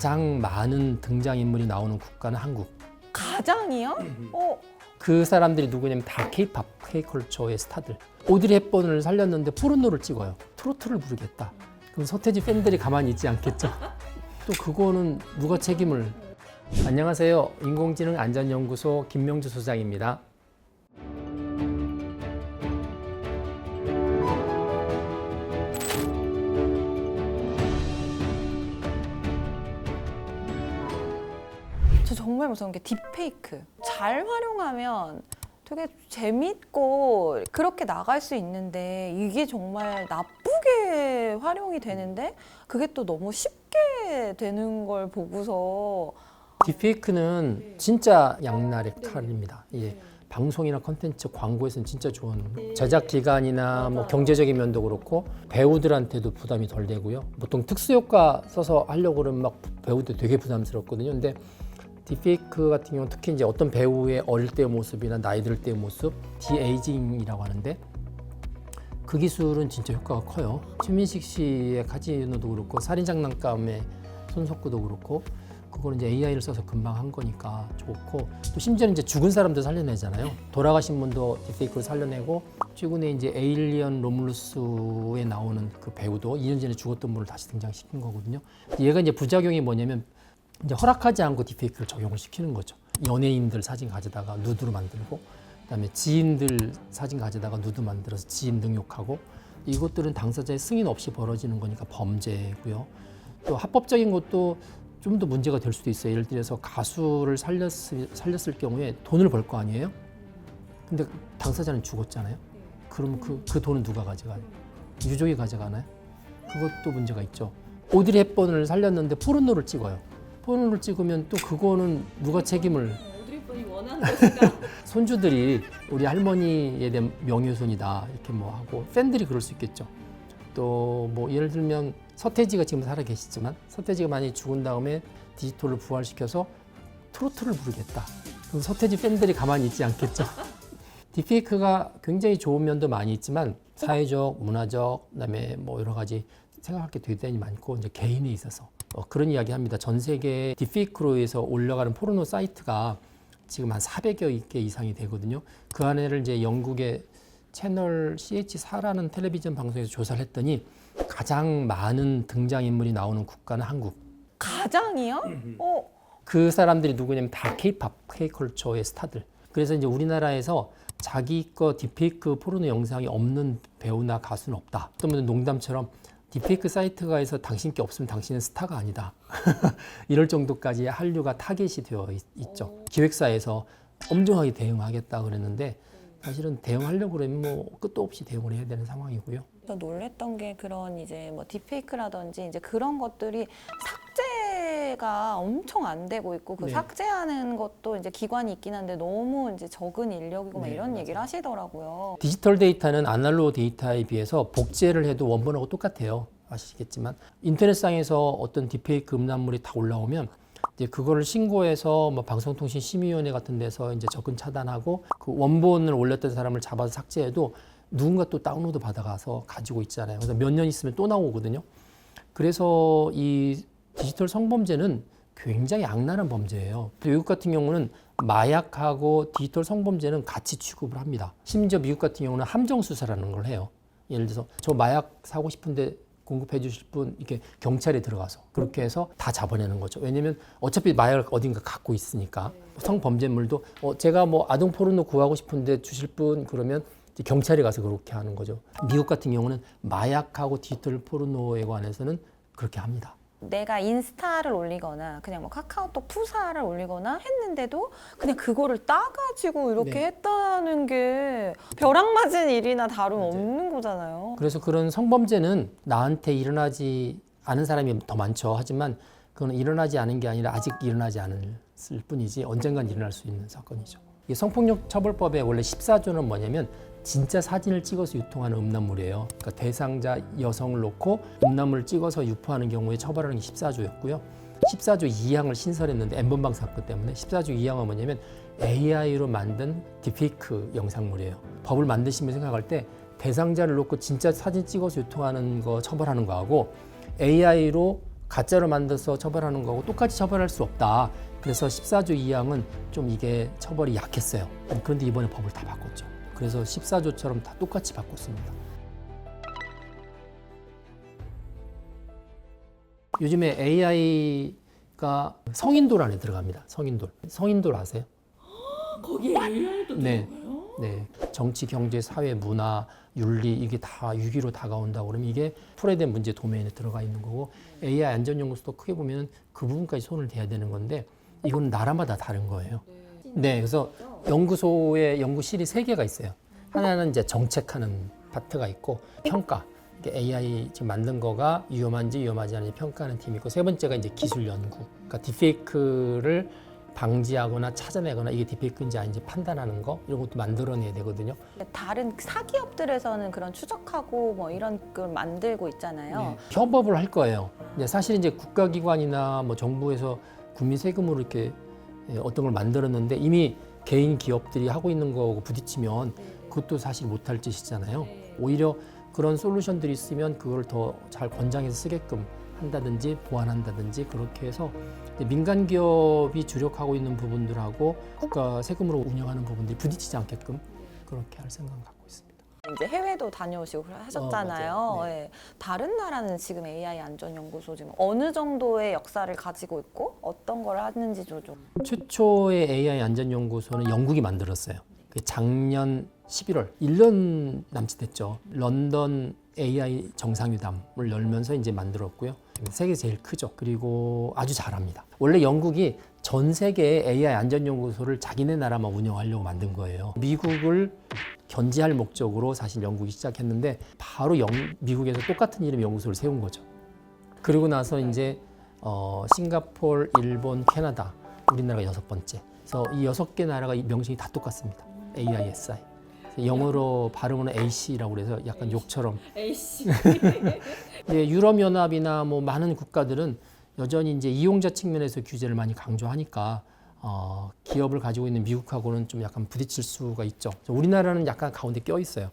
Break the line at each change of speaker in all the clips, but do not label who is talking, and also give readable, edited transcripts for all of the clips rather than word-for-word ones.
가장 많은 등장인물이 나오는 국가는 한국.
가장이요?
그 사람들이 누구냐면 다 K-팝, K-컬처의 스타들. 오드리 헵번을 살렸는데 포르노를 찍어요. 트로트를 부르겠다. 그럼 서태지 팬들이 가만히 있지 않겠죠? 또 그거는 누가 책임을. 안녕하세요. 인공지능 안전연구소 김명주 소장입니다.
저 정말 무서운 게 딥페이크. 잘 활용하면 되게 재밌고 그렇게 나갈 수 있는데 이게 정말 나쁘게 활용이 되는데 그게 또 너무 쉽게 되는 걸 보고서
딥페이크는 진짜 양날의 칼입니다. 예. 방송이나 콘텐츠, 광고에서는 진짜 좋은 제작 기간이나 뭐 경제적인 면도 그렇고 배우들한테도 부담이 덜 되고요. 보통 특수효과 써서 하려고 그러면 막 배우들 되게 부담스럽거든요. 근데 딥페이크 같은 경우는 특히 이제 어떤 배우의 어릴 때의 모습이나 나이 들 때의 모습, 디에이징이라고 하는데 그 기술은 진짜 효과가 커요. 최민식 씨의 카지노도 그렇고 살인장난감의 손석구도 그렇고 그거는 이제 AI를 써서 금방 한 거니까 좋고 또 심지어는 이제 죽은 사람도 살려내잖아요. 돌아가신 분도 딥페이크로 살려내고 최근에 이제 에일리언 로뮬루스에 나오는 그 배우도 2년 전에 죽었던 분을 다시 등장시킨 거거든요. 얘가 이제 부작용이 뭐냐면 이제 허락하지 않고 딥페이크를 적용을 시키는 거죠. 연예인들 사진 가져다가 누드로 만들고 그다음에 지인들 사진 가져다가 누드 만들어서 지인 등욕하고 이것들은 당사자의 승인 없이 벌어지는 거니까 범죄고요. 또 합법적인 것도 좀 더 문제가 될 수도 있어요. 예를 들어서 가수를 살렸을 경우에 돈을 벌 거 아니에요? 근데 당사자는 죽었잖아요. 그러면 그 돈은 누가 가져가요? 유족이 가져가나요? 그것도 문제가 있죠. 오드리 헵번을 살렸는데 포르노를 찍어요. 포르노를 찍으면 또 그거는 누가 책임을.
오드리 헵번이 원하는 것인가?
손주들이 우리 할머니에 대한 명예훼손이다 이렇게 뭐 하고 팬들이 그럴 수 있겠죠. 또 뭐 예를 들면 서태지가 지금 살아 계시지만 서태지가 만약에 죽은 다음에 디지털로 부활시켜서 트로트를 부르겠다. 그럼 서태지 팬들이 가만히 있지 않겠죠. 딥페이크가 굉장히 좋은 면도 많이 있지만 사회적, 문화적, 그다음에 뭐 여러 가지 생각할 게 되게 많고 이제 개인에 있어서 그런 이야기 합니다. 전 세계 딥페이크로 해서 올라가는 포르노 사이트가 지금 한 400여 개 이상이 되거든요. 그 안에를 이제 영국의 채널 CH4라는 텔레비전 방송에서 조사를 했더니 가장 많은 등장인물이 나오는 국가는 한국.
가장이요?
그 사람들이 누구냐면 다 K-팝, K-컬처의 스타들. 그래서 이제 우리나라에서 자기 거 딥페이크 포르노 영상이 없는 배우나 가수는 없다. 어떤 분은 농담처럼 딥페이크 사이트가 해서 당신 게 없으면 당신은 스타가 아니다. 이럴 정도까지 한류가 타겟이 되어 있죠. 기획사에서 엄중하게 대응하겠다 그랬는데 사실은 대응하려고 그러면 뭐 끝도 없이 대응을 해야 되는 상황이고요.
저 놀랬던 게 그런 이제 뭐 딥페이크라든지 이제 그런 것들이 삭제가 엄청 안 되고 있고 그
네.
삭제하는 것도 이제 기관이 있긴 한데 너무 이제 적은 인력이고 막
네,
이런
맞아요.
얘기를 하시더라고요.
디지털 데이터는 아날로그 데이터에 비해서 복제를 해도 원본하고 똑같아요. 아시겠지만 인터넷상에서 어떤 딥페이크 음란물이 다 올라오면 이제 그거를 신고해서 뭐 방송통신심의위원회 같은 데서 이제 접근 차단하고 그 원본을 올렸던 사람을 잡아서 삭제해도 누군가 또 다운로드 받아가서 가지고 있잖아요. 그래서 몇 년 있으면 또 나오거든요. 그래서 이 디지털 성범죄는 굉장히 악랄한 범죄예요. 미국 같은 경우는 마약하고 디지털 성범죄는 같이 취급을 합니다. 심지어 미국 같은 경우는 함정 수사라는 걸 해요. 예를 들어서 저 마약 사고 싶은데 공급해 주실 분 이렇게 경찰에 들어가서 그렇게 해서 다 잡아내는 거죠. 왜냐면 어차피 마약을 어딘가 갖고 있으니까. 성범죄물도 제가 뭐 아동 포르노 구하고 싶은데 주실 분 그러면 경찰에 가서 그렇게 하는 거죠. 미국 같은 경우는 마약하고 디지털 포르노에 관해서는 그렇게 합니다.
내가 인스타를 올리거나 그냥 뭐 카카오톡 푸사를 올리거나 했는데도 그냥 그거를 따가지고 이렇게
네.
했다는 게 벼락 맞은 일이나 다름
맞아요.
없는 거잖아요.
그래서 그런 성범죄는 나한테 일어나지 않은 사람이 더 많죠. 하지만 그건 일어나지 않은 게 아니라 아직 일어나지 않았을 뿐이지 언젠간 일어날 수 있는 사건이죠. 이 성폭력 처벌법의 원래 14조는 뭐냐면 진짜 사진을 찍어서 유통하는 음란물이에요. 그러니까 대상자 여성을 놓고 음란물을 찍어서 유포하는 경우에 처벌하는 게 14조였고요. 14조 2항을 신설했는데 N번방 사건 때문에 14조 2항은 뭐냐면 AI로 만든 딥페이크 영상물이에요. 법을 만드시면 생각할 때 대상자를 놓고 진짜 사진 찍어서 유통하는 거 처벌하는 거하고 AI로 가짜로 만들어서 처벌하는 거하고 똑같이 처벌할 수 없다. 그래서 14조 2항은 좀 이게 처벌이 약했어요. 그런데 이번에 법을 다 바꿨죠. 그래서 14조처럼 다 똑같이 바꿨습니다. 요즘에 AI가 성인돌 안에 들어갑니다. 성인돌. 성인돌 아세요?
거기에 AI도
네.
들어가요?
네. 정치, 경제, 사회, 문화, 윤리 이게 다 유기로 다가온다고 그러면 이게 풀어야 문제 도메인에 들어가 있는 거고 AI 안전연구소도 크게 보면 그 부분까지 손을 대야 되는 건데 이건 나라마다 다른 거예요. 네. 그래서 연구소에 연구실이 3개가 있어요. 하나는 이제 정책하는 파트가 있고 평가. AI 지금 만든 거가 위험한지 위험하지 않은지 평가하는 팀이 있고 세 번째가 이제 기술 연구. 그러니까 딥페이크를 방지하거나 찾아내거나 이게 딥페이크인지 아닌지 판단하는 거 이런 것도 만들어내야 되거든요.
다른 사기업들에서는 그런 추적하고 뭐 이런 걸 만들고 있잖아요.
네. 협업을 할 거예요. 근데 사실 이제 국가기관이나 뭐 정부에서 국민 세금으로 이렇게 어떤 걸 만들었는데 이미 개인 기업들이 하고 있는 거하고 부딪히면 그것도 사실 못할 짓이잖아요. 오히려 그런 솔루션들이 있으면 그걸 더 잘 권장해서 쓰게끔 한다든지 보완한다든지 그렇게 해서 민간 기업이 주력하고 있는 부분들하고 국가 세금으로 운영하는 부분들이 부딪히지 않게끔 그렇게 할 생각을 갖고 있습니다.
이제 해외도 다녀오시고 하셨잖아요.
맞아요. 네.
예. 다른 나라는 지금 AI 안전연구소 지금 어느 정도의 역사를 가지고 있고 어떤 걸 하는지 좀.
최초의 AI 안전연구소는 영국이 만들었어요. 작년 11월, 1년 남짓 됐죠. 런던 AI 정상회담을 열면서 이제 만들었고요. 세계 제일 크죠. 그리고 아주 잘합니다. 원래 영국이 전 세계의 AI 안전연구소를 자기네 나라만 운영하려고 만든 거예요. 미국을 견제할 목적으로 사실 영국이 시작했는데 바로 미국에서 똑같은 이름의 연구소를 세운 거죠. 그리고 나서 이제 싱가포르, 일본, 캐나다, 우리나라가 6번째. 그래서 이 6개 나라가 명칭이 다 똑같습니다. AISI. 영어로 발음은 AC라고 그래서 약간 욕처럼.
AC.
네, 유럽연합이나 뭐 많은 국가들은 여전히 이제 이용자 측면에서 규제를 많이 강조하니까 기업을 가지고 있는 미국하고는 좀 약간 부딪힐 수가 있죠. 우리나라는 약간 가운데 껴 있어요.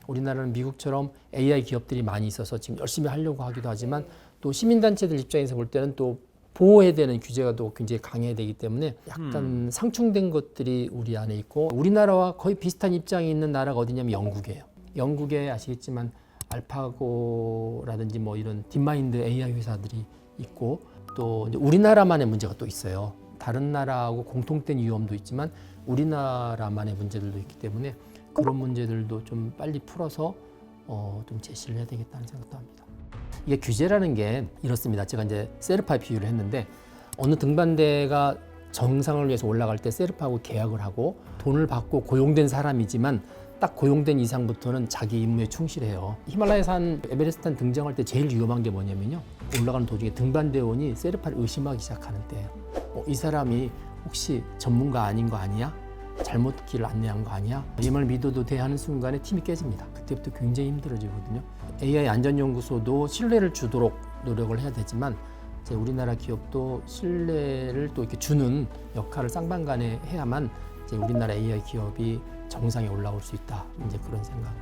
우리나라는 미국처럼 AI 기업들이 많이 있어서 지금 열심히 하려고 하기도 하지만 또 시민단체들 입장에서 볼 때는 또 보호해야 되는 규제가 또 굉장히 강해야 되기 때문에 약간 상충된 것들이 우리 안에 있고 우리나라와 거의 비슷한 입장에 있는 나라가 어디냐면 영국이에요. 영국에 아시겠지만 알파고라든지 뭐 이런 딥마인드 AI 회사들이 있고 또 이제 우리나라만의 문제가 또 있어요. 다른 나라하고 공통된 위험도 있지만 우리나라만의 문제들도 있기 때문에 그런 문제들도 좀 빨리 풀어서 좀 제시를 해야 되겠다는 생각도 합니다. 이게 규제라는 게 이렇습니다. 제가 이제 셀프와 비유를 했는데 어느 등반대가 정상을 위해서 올라갈 때 셀프하고 계약을 하고 돈을 받고 고용된 사람이지만 딱 고용된 이상부터는 자기 임무에 충실해요. 히말라야산 에베레스트산 등정할 때 제일 위험한 게 뭐냐면요. 올라가는 도중에 등반대원이 셀프를 의심하기 시작하는 때예요. 이 사람이 혹시 전문가 아닌 거 아니야? 잘못 길을 안내한 거 아니야? 이 말 믿어도 돼 하는 순간에 팀이 깨집니다. 그때부터 굉장히 힘들어지거든요. AI 안전연구소도 신뢰를 주도록 노력을 해야 되지만 이제 우리나라 기업도 신뢰를 또 이렇게 주는 역할을 쌍방간에 해야만 이제 우리나라 AI 기업이 정상에 올라올 수 있다. 이제 그런 생각을